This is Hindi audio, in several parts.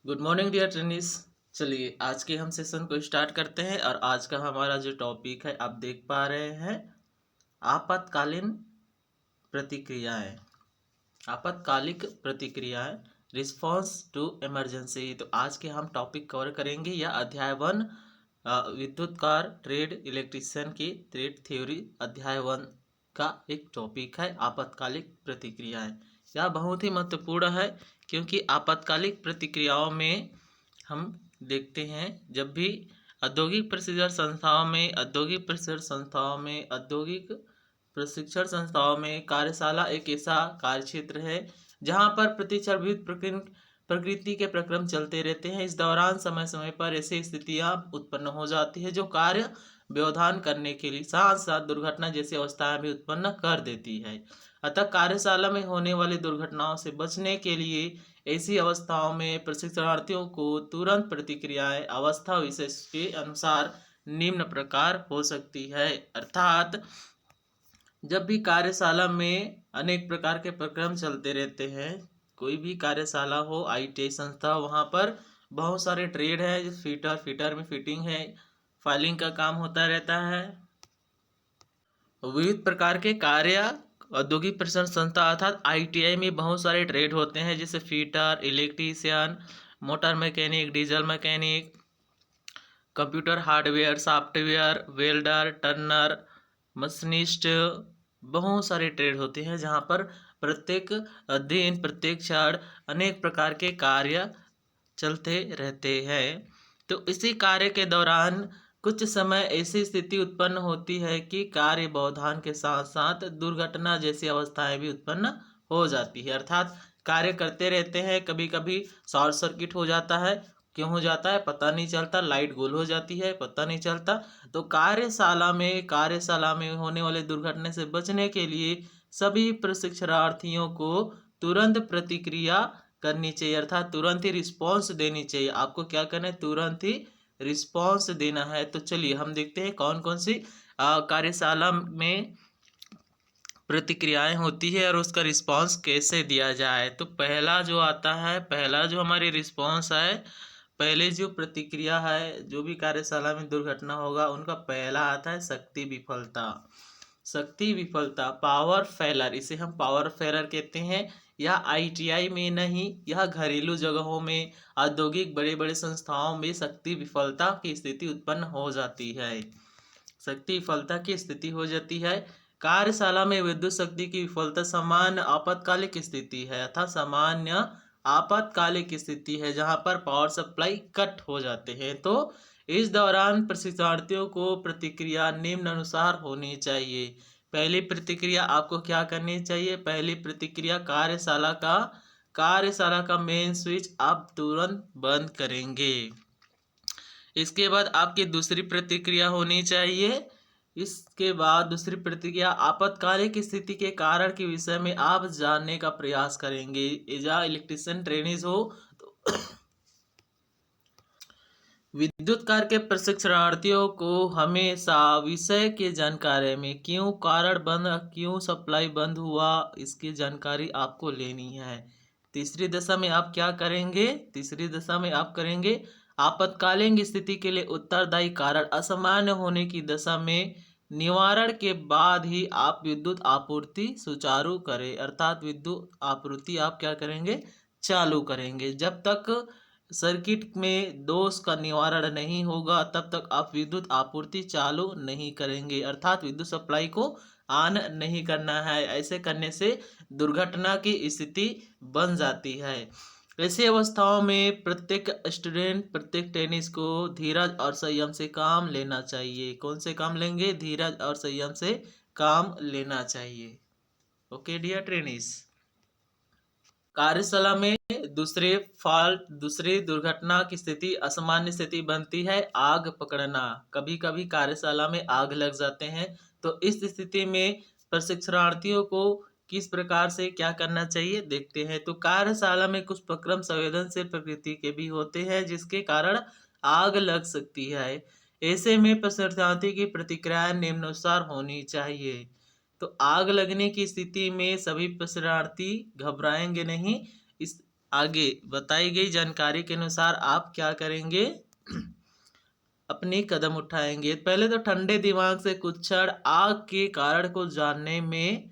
Good morning dear trainees. चलिए आज के हम सेशन को स्टार्ट करते हैं और आज का हमारा जो टॉपिक है आप देख पा रहे हैं आपातकालीन प्रतिक्रियाएं। आपातकालिक प्रतिक्रियाएं, रिस्पॉन्स टू इमरजेंसी। तो आज के हम टॉपिक कवर करेंगे या अध्याय 1 विद्युत कार ट्रेड इलेक्ट्रिशियन की ट्रेड थ्योरी अध्याय 1 का एक टॉपिक है आपातकालिक प्रतिक्रियाएं। यह बहुत ही महत्वपूर्ण है क्योंकि आपातकालिक प्रतिक्रियाओं में हम देखते हैं जब भी औद्योगिक औद्योगिक प्रशिक्षण संस्थाओं में कार्यशाला एक ऐसा कार्यक्षेत्र है जहां पर प्रतिक्षण प्रकृति के प्रक्रम चलते रहते हैं। इस दौरान समय समय पर ऐसी स्थितियां उत्पन्न हो जाती है जो कार्य व्यवधान करने के लिए साथ साथ दुर्घटना जैसी अवस्थाएं भी उत्पन्न कर देती है। अतः कार्यशाला में होने वाली दुर्घटनाओं से बचने के लिए ऐसी अवस्थाओं में प्रशिक्षणार्थियों को तुरंत प्रतिक्रियाएं अवस्था विशेष के अनुसार निम्न प्रकार हो सकती है। अर्थात जब भी कार्यशाला में अनेक प्रकार के प्रक्रम चलते रहते हैं, कोई भी कार्यशाला हो, आईटीआई संस्था, वहाँ पर बहुत सारे ट्रेड है। फीटर में फिटिंग है, फाइलिंग का काम होता रहता है। विविध प्रकार के कार्य औद्योगिक प्रशिक्षण संस्था अर्थात आईटीआई में बहुत सारे ट्रेड होते हैं जैसे fitter, electrician, motor mechanic, diesel mechanic, computer hardware, software, welder, Turner, machinist, बहुत सारे ट्रेड होते हैं जहाँ पर प्रत्येक दिन प्रत्येक क्षण अनेक प्रकार के कार्य चलते रहते हैं। तो इसी कार्य के दौरान कुछ समय ऐसी स्थिति उत्पन्न होती है कि कार्य व्यवधान के साथ साथ दुर्घटना जैसी अवस्थाएं भी उत्पन्न हो जाती है। अर्थात कार्य करते रहते हैं, कभी कभी शॉर्ट सर्किट हो जाता है, क्यों हो जाता है पता नहीं चलता, लाइट गोल हो जाती है पता नहीं चलता। तो कार्यशाला में होने वाले दुर्घटना से बचने के लिए सभी प्रशिक्षणार्थियों को तुरंत प्रतिक्रिया करनी चाहिए, अर्थात तुरंत ही रिस्पॉन्स देनी चाहिए। आपको क्या करना है, तुरंत ही रिस्पॉन्स देना है। तो चलिए हम देखते हैं कौन कौन सी कार्यशाला में प्रतिक्रियाएं होती है और उसका रिस्पॉन्स कैसे दिया जाए। तो पहला जो आता है, पहला जो हमारी रिस्पॉन्स है, पहले जो प्रतिक्रिया है, जो भी कार्यशाला में दुर्घटना होगा उनका पहला आता है शक्ति विफलता। शक्ति विफलता, पावर फेलर, इसे हम पावर फेलर कहते हैं। यह आईटीआई में नहीं, यह घरेलू जगहों में, औद्योगिक बड़े बड़े संस्थाओं में शक्ति विफलता की स्थिति उत्पन्न हो जाती है। शक्ति विफलता की स्थिति हो जाती है। कार्यशाला में विद्युत शक्ति की विफलता सामान्य आपातकालिक स्थिति है, अर्थात सामान्य आपातकालिक स्थिति है जहां पर पावर सप्लाई कट हो जाते हैं। तो इस दौरान प्रशिक्षणार्थियों को प्रतिक्रिया निम्न अनुसार होनी चाहिए। पहली प्रतिक्रिया आपको क्या करनी चाहिए, पहली प्रतिक्रिया कार्यशाला का मेन स्विच आप तुरंत बंद करेंगे। इसके बाद आपकी दूसरी प्रतिक्रिया होनी चाहिए। इसके बाद दूसरी प्रतिक्रिया आपातकालिक स्थिति के कारण के विषय में आप जानने का प्रयास करेंगे। एजा इलेक्ट्रिशियन ट्रेनिज हो तो विद्युत कार के प्रशिक्षणार्थियों को हमेशा विषय के जानकारी में क्यों कारण बंद, क्यों सप्लाई बंद हुआ, इसकी जानकारी आपको लेनी है। तीसरी दशा में आप क्या करेंगे, तीसरी दशा में आप करेंगे आपातकालीन स्थिति के लिए उत्तरदायी कारण असामान्य होने की दशा में निवारण के बाद ही आप विद्युत आपूर्ति सुचारू करें, अर्थात विद्युत आपूर्ति आप क्या करेंगे, चालू करेंगे। जब तक सर्किट में दोष का निवारण नहीं होगा तब तक आप विद्युत आपूर्ति चालू नहीं करेंगे, अर्थात विद्युत सप्लाई को ऑन नहीं करना है। ऐसे करने से दुर्घटना की स्थिति बन जाती है। ऐसी अवस्थाओं में प्रत्येक स्टूडेंट, प्रत्येक ट्रेनिस को धीरज और संयम से काम लेना चाहिए। कौन से काम लेंगे, धीरज और संयम से काम लेना चाहिए। Okay dear trainees. कार्यशाला में दूसरी दुर्घटना की स्थिति असामान्य स्थिति बनती है आग पकड़ना। कभी कभी कार्यशाला में आग लग जाते हैं, तो इस स्थिति में प्रशिक्षणार्थियों को किस प्रकार से क्या करना चाहिए देखते हैं। तो कार्यशाला में कुछ प्रक्रम संवेदनशील प्रकृति के भी होते हैं जिसके कारण आग लग सकती है। ऐसे में प्रशिक्षणार्थी की प्रतिक्रिया निम्नानुसार होनी चाहिए। तो आग लगने की स्थिति में सभी प्रशिक्षणार्थी घबराएंगे नहीं। इस आगे बताई गई जानकारी के अनुसार आप क्या करेंगे, अपनी कदम उठाएंगे। पहले तो ठंडे दिमाग से कुछ क्षण आग के कारण को जानने में,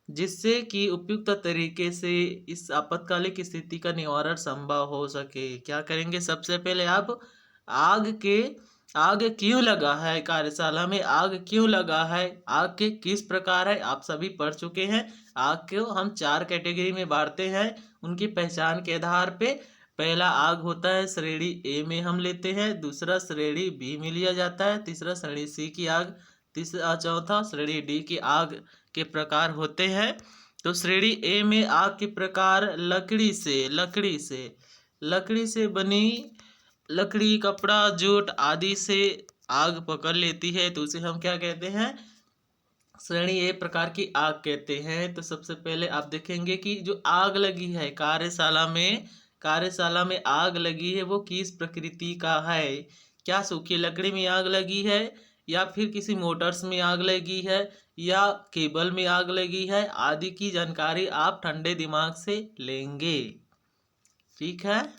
जिससे कि उपयुक्त तरीके से इस आपातकालिक स्थिति का निवारण संभव हो सके। क्या करेंगे, सबसे पहले आप आग के आग क्यों लगा है, कार्यशाला में आग क्यों लगा है, आग के किस प्रकार है, आप सभी पढ़ चुके हैं। आग को हम 4 कैटेगरी में बांटते हैं उनकी पहचान के आधार पे। पहला आग होता है श्रेणी ए में हम लेते हैं, दूसरा श्रेणी बी में लिया जाता है, तीसरा श्रेणी सी की आग, चौथा श्रेणी डी की आग के प्रकार होते हैं। तो श्रेणी ए में आग के प्रकार लकड़ी से बनी, लकड़ी, कपड़ा, जूट आदि से आग पकड़ लेती है, तो उसे हम क्या कहते हैं, श्रेणी ए प्रकार की आग कहते हैं। तो सबसे पहले आप देखेंगे कि जो आग लगी है कार्यशाला में आग लगी है वो किस प्रकृति का है। क्या सूखी लकड़ी में आग लगी है, या फिर किसी मोटर्स में आग लगी है, या केबल में आग लगी है, आदि की जानकारी आप ठंडे दिमाग से लेंगे। ठीक है,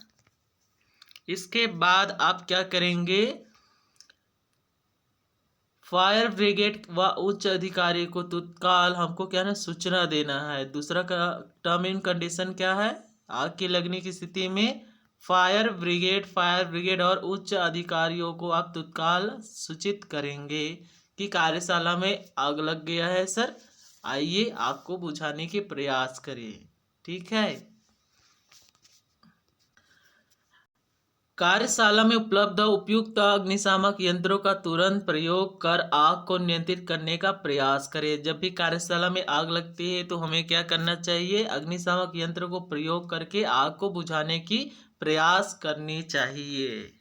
इसके बाद आप क्या करेंगे, फायर ब्रिगेड व उच्च अधिकारी को तत्काल हमको क्या है, सूचना देना है। दूसरा का टर्म एंड कंडीशन क्या है, आग की लगने की स्थिति में फायर ब्रिगेड और उच्च अधिकारियों को आप तत्काल सूचित करेंगे कि कार्यशाला में आग लग गया है सर, आइए आग को बुझाने के प्रयास करें। ठीक है, कार्यशाला में उपलब्ध उपयुक्त अग्निशामक यंत्रों का तुरंत प्रयोग कर आग को नियंत्रित करने का प्रयास करें। जब भी कार्यशाला में आग लगती है तो हमें क्या करना चाहिए, अग्निशामक यंत्र को प्रयोग करके आग को बुझाने की प्रयास करनी चाहिए।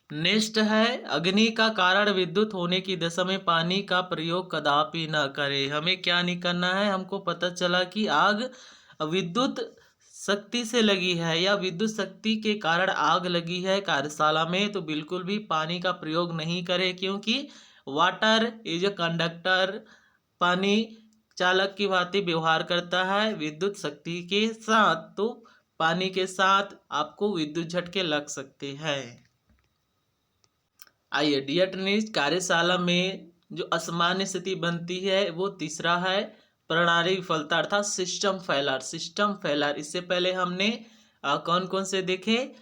नेक्स्ट है, अग्नि का कारण विद्युत होने की दशा में पानी का प्रयोग कदापि न करें। हमें क्या नहीं करना है, हमको पता चला कि आग विद्युत शक्ति से लगी है या विद्युत शक्ति के कारण आग लगी है कार्यशाला में, तो बिल्कुल भी पानी का प्रयोग नहीं करें, क्योंकि वाटर इज अ कंडक्टर, पानी चालक की भांति व्यवहार करता है विद्युत शक्ति के साथ, तो पानी के साथ आपको विद्युत झटके लग सकते हैं। आइए डियर ट्रेनिज, कार्यशाला में जो असामान्य स्थिति बनती है वो तीसरा है प्रणाली विफलता अर्थात सिस्टम फेलर। इससे पहले हमने कौन कौन से देखे,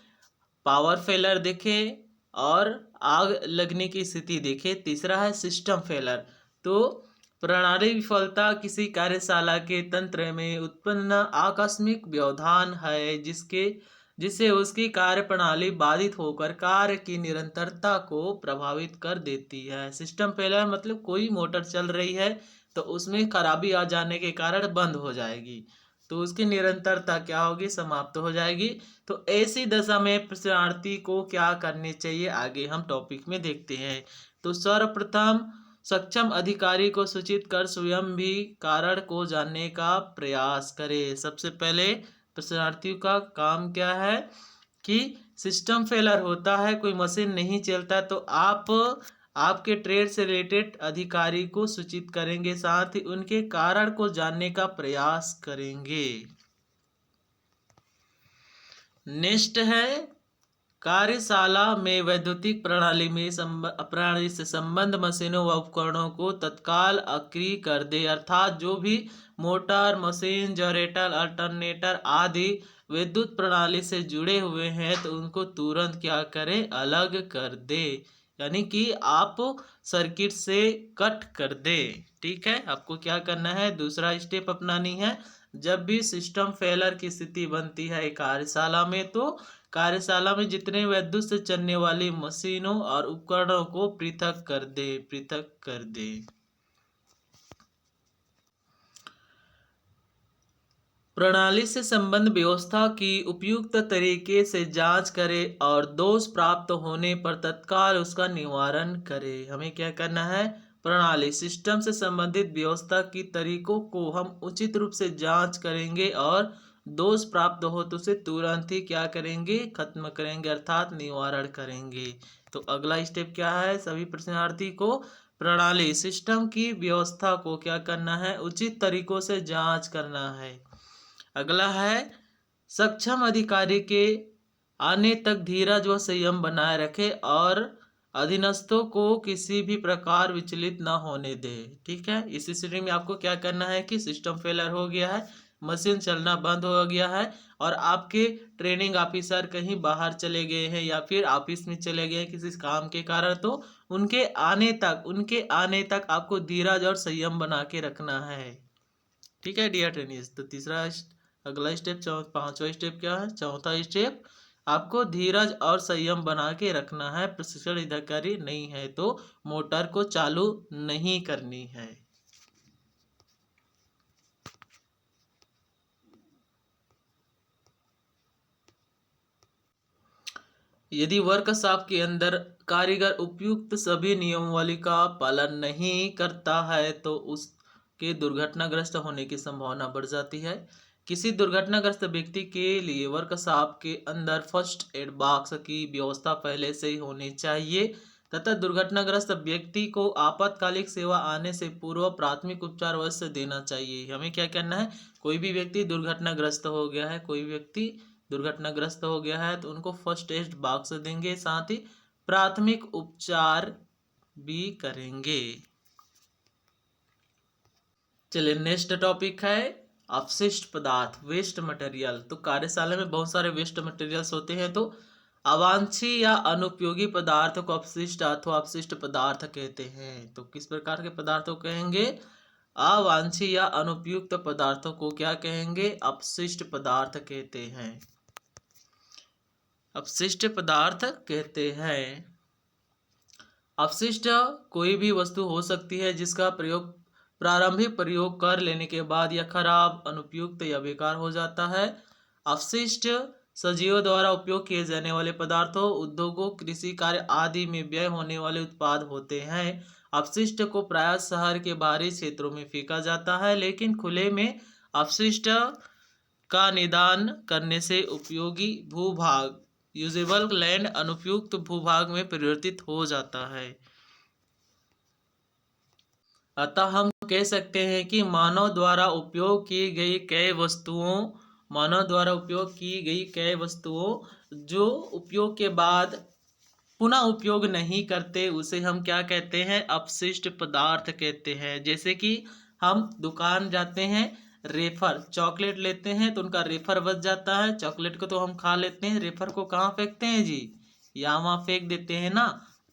पावर फेलर देखे और आग लगने की स्थिति देखे, तीसरा है सिस्टम फेलर। तो प्रणाली विफलता किसी कार्यशाला के तंत्र में उत्पन्न आकस्मिक व्यवधान है जिससे उसकी कार्य प्रणाली बाधित होकर कार्य की निरंतरता को प्रभावित कर देती है। सिस्टम फेलर मतलब कोई मोटर चल रही है तो उसमें खराबी आ जाने के कारण बंद हो जाएगी, तो उसकी निरंतरता क्या होगी, समाप्त हो जाएगी। तो ऐसी दशा में प्रशिक्षणार्थी को क्या करनी चाहिए, आगे हम टॉपिक में देखते हैं। तो सर्वप्रथम सक्षम अधिकारी को सूचित कर स्वयं भी कारण को जानने का प्रयास करें। सबसे पहले प्रशिक्षणार्थियों का काम क्या है कि सिस्टम फेलर होता है, कोई मशीन नहीं चलता, तो आपके ट्रेड से रिलेटेड अधिकारी को सूचित करेंगे, साथ ही उनके कारण को जानने का प्रयास करेंगे। नेक्स्ट है, कार्यशाला में वैद्युतिक प्रणाली से संबंध मशीनों व उपकरणों को तत्काल अक्रिय कर दे, अर्थात जो भी मोटर, मशीन, जनरेटर, अल्टरनेटर आदि विद्युत प्रणाली से जुड़े हुए हैं तो उनको तुरंत क्या करें, अलग कर दे, यानी कि आप सर्किट से कट कर दे। ठीक है, आपको क्या करना है, दूसरा स्टेप अपनानी है। जब भी सिस्टम फेलर की स्थिति बनती है कार्यशाला में, तो कार्यशाला में जितने विद्युत से चलने वाली मशीनों और उपकरणों को पृथक कर दे। प्रणाली से संबंध व्यवस्था की उपयुक्त तरीके से जांच करें और दोष प्राप्त होने पर तत्काल उसका निवारण करें। हमें क्या करना है, प्रणाली सिस्टम से संबंधित व्यवस्था की तरीकों को हम उचित रूप से जांच करेंगे और दोष प्राप्त हो तो उसे तुरंत ही क्या करेंगे, खत्म करेंगे, अर्थात निवारण करेंगे। तो अगला स्टेप क्या है, सभी प्रश्नार्थी को प्रणाली सिस्टम की व्यवस्था को क्या करना है, उचित तरीकों से जांच करना है। अगला है सक्षम अधिकारी के आने तक धीरज व संयम बनाए रखे और अधीनस्थों को किसी भी प्रकार विचलित न होने दे। ठीक है, इस स्थिति में आपको क्या करना है कि सिस्टम फेलर हो गया है, मशीन चलना बंद हो गया है और आपके ट्रेनिंग ऑफिसर कहीं बाहर चले गए हैं या फिर ऑफिस में चले गए हैं किसी काम के कारण, तो उनके आने तक आपको धीरज और संयम बना के रखना है। ठीक है डियर ट्रेनिंग्स, तो अगला स्टेप, पांचवा स्टेप क्या है, चौथा स्टेप, आपको धीरज और संयम बना के रखना है। प्रशिक्षण अधिकारी नहीं है तो मोटर को चालू नहीं करनी है। यदि वर्कशॉप के अंदर कारीगर उपयुक्त सभी नियमावली का पालन नहीं करता है तो उसके दुर्घटनाग्रस्त होने की संभावना बढ़ जाती है। किसी दुर्घटनाग्रस्त व्यक्ति के लिए वर्कशॉप के अंदर फर्स्ट एड बॉक्स की व्यवस्था पहले से ही होनी चाहिए तथा दुर्घटनाग्रस्त व्यक्ति को आपातकालिक सेवा आने से पूर्व प्राथमिक उपचार अवश्य देना चाहिए। हमें क्या करना है, कोई भी व्यक्ति दुर्घटनाग्रस्त हो गया है, कोई व्यक्ति दुर्घटनाग्रस्त हो गया है तो उनको फर्स्ट एड बॉक्स देंगे, साथ ही प्राथमिक उपचार भी करेंगे। चलिए नेक्स्ट टॉपिक है अपशिष्ट पदार्थ, वेस्ट मटेरियल। तो कार्यशाला में बहुत सारे वेस्ट मटेरियल्स होते हैं, तो अवांछनीय या अनुपयोगी पदार्थ को अपशिष्ट अथवा अपशिष्ट पदार्थ कहते हैं। तो किस प्रकार के पदार्थों कहेंगे, अवांछनीय या अनुपयुक्त पदार्थों को क्या कहेंगे, अपशिष्ट पदार्थ कहते हैं, अपशिष्ट पदार्थ कहते हैं। अपशिष्ट कोई भी वस्तु हो सकती है जिसका प्रयोग प्रारंभिक प्रयोग कर लेने के बाद यह खराब, अनुपयुक्त या बेकार हो जाता है। अपशिष्ट सजीवों द्वारा उपयोग किए जाने वाले पदार्थों, उद्योगों, कृषि कार्य आदि में व्यय होने वाले उत्पाद होते हैं। अपशिष्ट को प्रायः शहर के बाहरी क्षेत्रों में फेंका जाता है, लेकिन खुले में अपशिष्ट का निदान करने से उपयोगी भूभाग, यूजेबल लैंड, अनुपयुक्त भूभाग में परिवर्तित हो जाता है। अतः हम कह सकते हैं कि मानव द्वारा उपयोग की गई कई वस्तुओं जो उपयोग के बाद पुनः उपयोग नहीं करते उसे हम क्या कहते हैं, अपशिष्ट पदार्थ कहते हैं। जैसे कि हम दुकान जाते हैं, रेफर चॉकलेट लेते हैं तो उनका रेफर बच जाता है, चॉकलेट को तो हम खा लेते हैं, रेफर को कहाँ फेंकते हैं जी, यहाँ वहाँ फेंक देते हैं ना।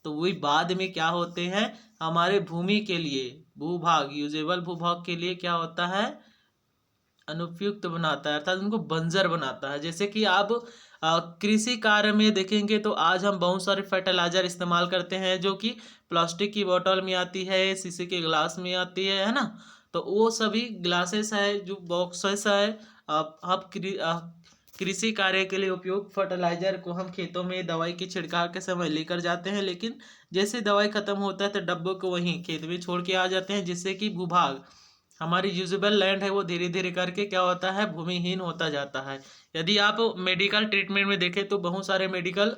तो वही बाद में क्या होते हैं, हमारे भूमि के लिए, भूभाग, यूजेबल भूभाग के लिए क्या होता है, अनुपयुक्त बनाता है, अर्थात उनको बंजर बनाता है। जैसे कि आप कृषि कार्य में देखेंगे तो आज हम बहुत सारे फर्टिलाइजर इस्तेमाल करते हैं जो कि प्लास्टिक की बोतल में आती है, शीशे के ग्लास में आती है ना। तो वो सभी ग्लासेस है, जो बॉक्सेस है, आप कृषि कार्य के लिए उपयोग फर्टिलाइजर को हम खेतों में दवाई की छिड़काव के समय लेकर जाते हैं, लेकिन जैसे दवाई खत्म होता है तो डब्बों को वहीं खेत में छोड़ के आ जाते हैं, जिससे कि भूभाग, हमारी यूजेबल लैंड है वो धीरे धीरे करके क्या होता है, भूमिहीन होता जाता है। यदि आप मेडिकल ट्रीटमेंट में देखें तो बहुत सारे मेडिकल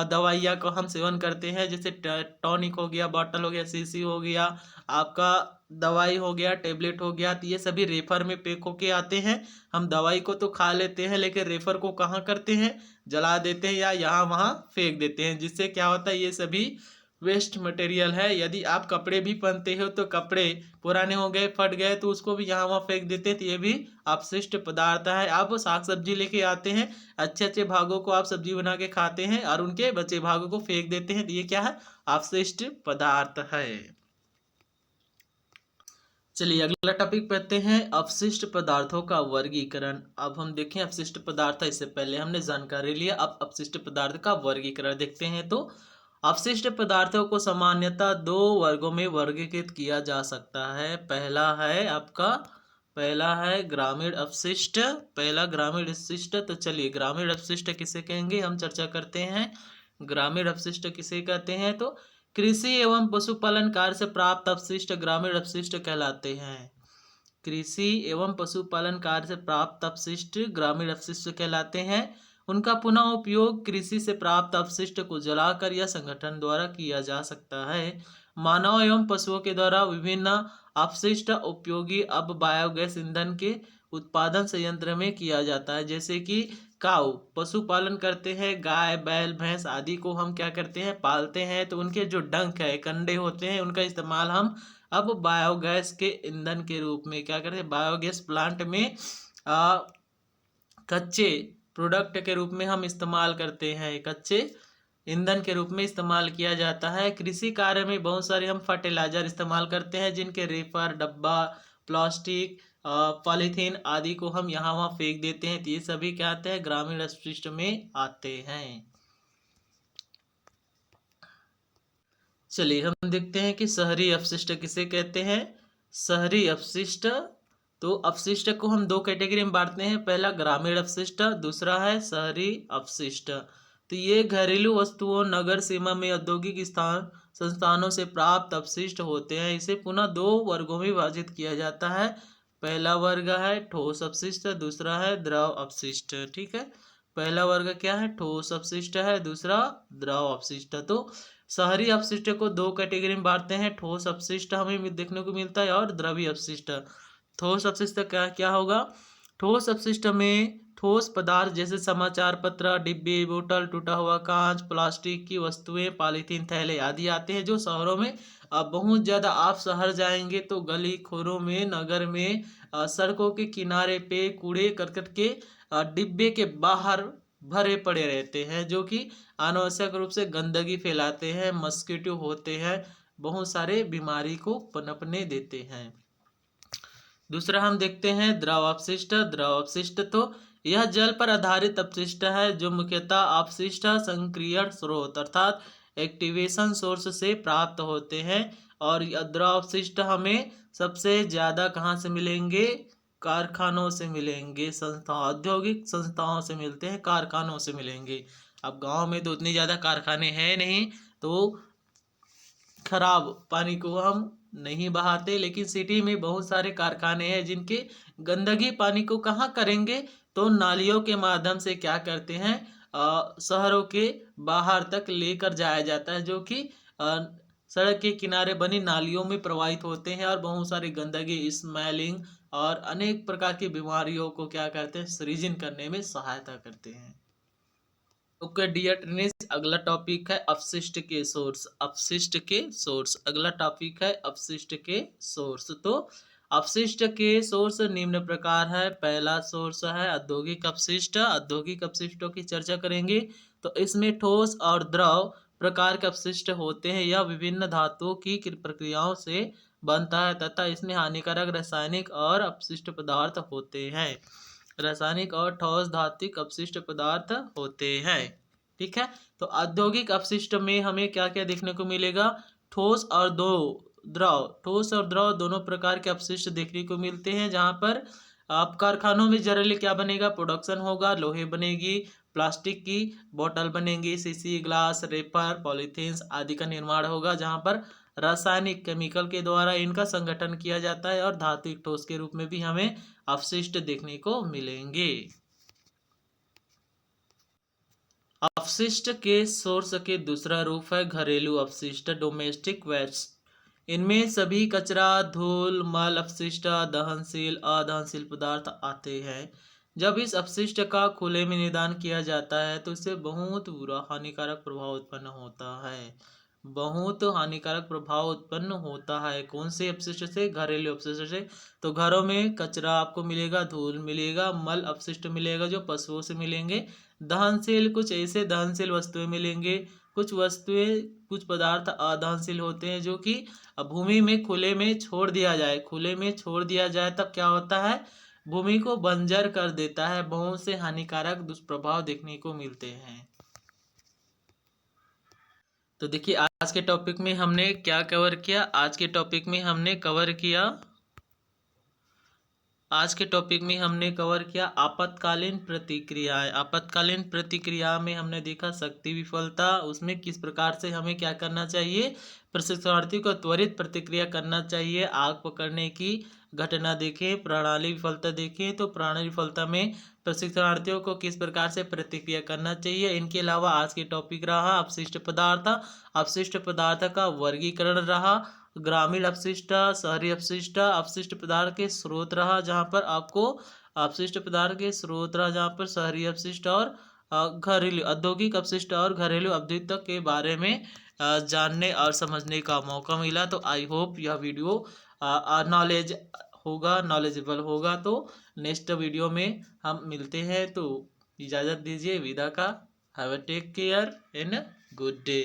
दवाइयाँ को हम सेवन करते हैं, जैसे टॉनिक हो गया, बॉटल हो गया, सीसी हो गया, आपका दवाई हो गया, टेबलेट हो गया, तो ये सभी रेफर में पैक होके आते हैं। हम दवाई को तो खा लेते हैं लेकिन रेफर को कहाँ करते हैं, जला देते हैं या यहाँ वहाँ फेंक देते हैं, जिससे क्या होता है, ये सभी वेस्ट मटेरियल है। यदि आप कपड़े भी पहनते हो तो कपड़े पुराने हो गए, फट गए तो उसको भी यहाँ वहाँ फेंक देते हैं, तो ये भी अपशिष्ट पदार्थ है। आप साग सब्जी लेके आते हैं, अच्छे अच्छे भागों को आप सब्जी बना के खाते हैं और उनके बचे भागों को फेंक देते हैं, तो ये क्या है, अपशिष्ट पदार्थ है। चलिए अगला टॉपिक पढ़ते हैं, अपशिष्ट पदार्थों का वर्गीकरण। अब हम देखें अपशिष्ट पदार्थ, इससे पहले हमने जानकारी लिया, अब अपशिष्ट पदार्थ का वर्गीकरण देखते हैं। तो अपशिष्ट पदार्थों को सामान्यतः दो वर्गों में वर्गीकृत किया जा सकता है। पहला है ग्रामीण अपशिष्ट, तो चलिए ग्रामीण अपशिष्ट किसे कहेंगे, हम चर्चा करते हैं। ग्रामीण अपशिष्ट किसे कहते हैं, तो कृषि एवं पशुपालन कार्य से प्राप्त अपशिष्ट ग्रामीण अपशिष्ट कहलाते हैं। कृषि एवं पशुपालन कार्य से प्राप्त अपशिष्ट ग्रामीण अपशिष्ट कहलाते हैं। उनका पुनः उपयोग कृषि से प्राप्त अपशिष्ट को जलाकर या संगठन द्वारा किया जा सकता है। मानव एवं पशुओं के द्वारा विभिन्न अपशिष्ट उपयोगी अब बायोगैस ईंधन के उत्पादन संयंत्र में किया जाता है। जैसे कि काऊ, पशुपालन करते हैं, गाय बैल भैंस आदि को हम क्या करते हैं, पालते हैं, तो उनके जो डंक है, कंडे होते हैं, उनका इस्तेमाल हम अब बायोगैस के ईंधन के रूप में क्या करते हैं, बायोगैस प्लांट में कच्चे प्रोडक्ट के रूप में हम इस्तेमाल करते हैं, कच्चे ईंधन के रूप में इस्तेमाल किया जाता है। कृषि कार्य में बहुत सारे हम फर्टिलाइजर इस्तेमाल करते हैं, जिनके रेपर, डब्बा, प्लास्टिक, पॉलीथीन आदि को हम यहाँ वहाँ फेंक देते हैं, तो ये सभी क्या आते हैं, ग्रामीण अपशिष्ट में आते हैं। चलिए हम देखते हैं कि शहरी अपशिष्ट किसे कहते हैं। शहरी अपशिष्ट, तो अपशिष्ट को हम दो कैटेगरी में बांटते हैं, पहला ग्रामीण अपशिष्ट, दूसरा है शहरी अपशिष्ट। तो ये घरेलू वस्तुओं, नगर सीमा में औद्योगिक स्थान संस्थानों से प्राप्त अपशिष्ट होते हैं। इसे पुनः दो वर्गों में विभाजित किया जाता है। पहला वर्ग है ठोस अपशिष्ट, दूसरा है द्रव अपशिष्ट। ठीक है, पहला वर्ग क्या है, ठोस अपशिष्ट है, दूसरा द्रव अपशिष्ट। तो शहरी अपशिष्ट को दो कैटेगरी में बांटते हैं, ठोस अपशिष्ट हमें देखने को मिलता है और द्रवीय अपशिष्ट। ठोस अपशिष्ट क्या क्या होगा, ठोस अपशिष्ट में ठोस पदार्थ जैसे समाचार पत्र, डिब्बे, बोतल, टूटा हुआ कांच, प्लास्टिक की वस्तुएं, पॉलीथीन थैले आदि आते हैं, जो शहरों में बहुत ज़्यादा, आप शहर जाएंगे तो गली खोरों में, नगर में, सड़कों के किनारे पे कूड़े करकट के डिब्बे के बाहर भरे पड़े रहते हैं, जो कि अनावश्यक रूप से गंदगी फैलाते हैं, मस्कीटो होते हैं, बहुत सारे बीमारी को पनपने देते हैं। दूसरा हम देखते हैं द्रव अपशिष्ट। द्रव अपशिष्ट तो यह जल पर आधारित अपशिष्ट है, जो मुख्यतः अपशिष्ट संक्रियण स्रोत अर्थात एक्टिवेशन सोर्स से प्राप्त होते हैं। और द्रव अपशिष्ट हमें सबसे ज़्यादा कहाँ से मिलेंगे, कारखानों से मिलेंगे, संस्था औद्योगिक संस्थाओं से मिलते हैं, कारखानों से मिलेंगे। अब गांव में तो उतनी ज़्यादा कारखाने हैं नहीं, तो खराब पानी को हम नहीं बहाते, लेकिन सिटी में बहुत सारे कारखाने हैं, जिनके गंदगी पानी को कहाँ करेंगे, तो नालियों के माध्यम से क्या करते हैं, शहरों के बाहर तक लेकर जाया जाता है, जो कि सड़क के किनारे बनी नालियों में प्रवाहित होते हैं और बहुत सारी गंदगी, स्मेलिंग और अनेक प्रकार की बीमारियों को क्या करते हैं, सृजन करने में सहायता करते हैं। ओके डियर ट्रेनिस, अगला टॉपिक है अपशिष्ट के सोर्स। अपशिष्ट के सोर्स, अगला टॉपिक है अपशिष्ट के सोर्स। तो अपशिष्ट के सोर्स निम्न प्रकार है। पहला सोर्स है औद्योगिक अपशिष्ट। औद्योगिक अपशिष्टों की चर्चा करेंगे, तो इसमें ठोस और द्रव प्रकार के अपशिष्ट होते हैं। यह विभिन्न धातुओं की प्रक्रियाओं से बनता है तथा इसमें हानिकारक रासायनिक और अपशिष्ट पदार्थ होते हैं। रासायनिक और ठोस धात्विक अपशिष्ट पदार्थ होते हैं। ठीक है, तो औद्योगिक अपशिष्ट में हमें क्या क्या देखने को मिलेगा, ठोस और द्रव, ठोस और द्रव दोनों प्रकार के अपशिष्ट देखने को मिलते हैं। जहां पर आप कारखानों में जनरली क्या बनेगा, प्रोडक्शन होगा, लोहे बनेगी, प्लास्टिक की बोतल बनेंगी, सीसी, ग्लास, रेपर, पॉलीथीन्स आदि का निर्माण होगा, जहां पर रासायनिक केमिकल के द्वारा इनका संगठन किया जाता है। और धात्विक ठोस के रूप में भी हमें अपशिष्ट देखने को मिलेंगे। अपशिष्ट के सोर्स के दूसरा रूप है घरेलू अपशिष्ट, डोमेस्टिक वेस्ट। इनमें सभी कचरा, धूल, मल, अपशिष्ट, दहनशील, अदहनशील पदार्थ आते हैं। जब इस अपशिष्ट का खुले में निदान किया जाता है, तो इससे बहुत बुरा हानिकारक प्रभाव उत्पन्न होता है। बहुत हानिकारक प्रभाव उत्पन्न होता है। कौन से अपशिष्ट से, घरेलू अपशिष्ट से। तो घरों में कचरा आपको मिलेगा, धूल मिलेगा, मल अपशिष्ट मिलेगा जो पशुओं से मिलेंगे, दहनशील कुछ ऐसे दहनशील वस्तुएं मिलेंगे, कुछ वस्तुएं, कुछ पदार्थ अदहनशील होते हैं, जो कि भूमि में खुले में छोड़ दिया जाए, खुले में छोड़ दिया जाए तब क्या होता है, भूमि को बंजर कर देता है। बहुत से हानिकारक दुष्प्रभाव देखने को मिलते हैं। तो देखिए आज के टॉपिक में हमने क्या कवर किया, आज के टॉपिक में हमने कवर किया, आज के टॉपिक में हमने कवर किया आपातकालीन प्रतिक्रियाएं। आपातकालीन प्रतिक्रिया में हमने देखा शक्ति विफलता, उसमें किस प्रकार से हमें क्या करना चाहिए, प्रशिक्षणार्थी को त्वरित प्रतिक्रिया करना चाहिए। आग पकड़ने की घटना देखें, प्रणाली विफलता देखें, तो प्रणाली विफलता में प्रशिक्षणार्थियों को किस प्रकार से प्रतिक्रिया करना चाहिए। इनके अलावा आज के टॉपिक रहा अपशिष्ट पदार्थ, अपशिष्ट पदार्थ का वर्गीकरण रहा, ग्रामीण अपशिष्ट, शहरी अपशिष्ट, अपशिष्ट पदार्थ के स्रोत रहा, जहाँ पर आपको अपशिष्ट पदार्थ के स्रोत रहा, जहाँ पर शहरी अपशिष्ट और घरेलू औद्योगिक अपशिष्ट और घरेलू अपशिष्ट के बारे में जानने और समझने का मौका मिला। तो आई होप यह वीडियो नॉलेज होगा, नॉलेजेबल होगा। तो नेक्स्ट वीडियो में हम मिलते हैं, तो इजाज़त दीजिए विदा का। Have a take care and good day.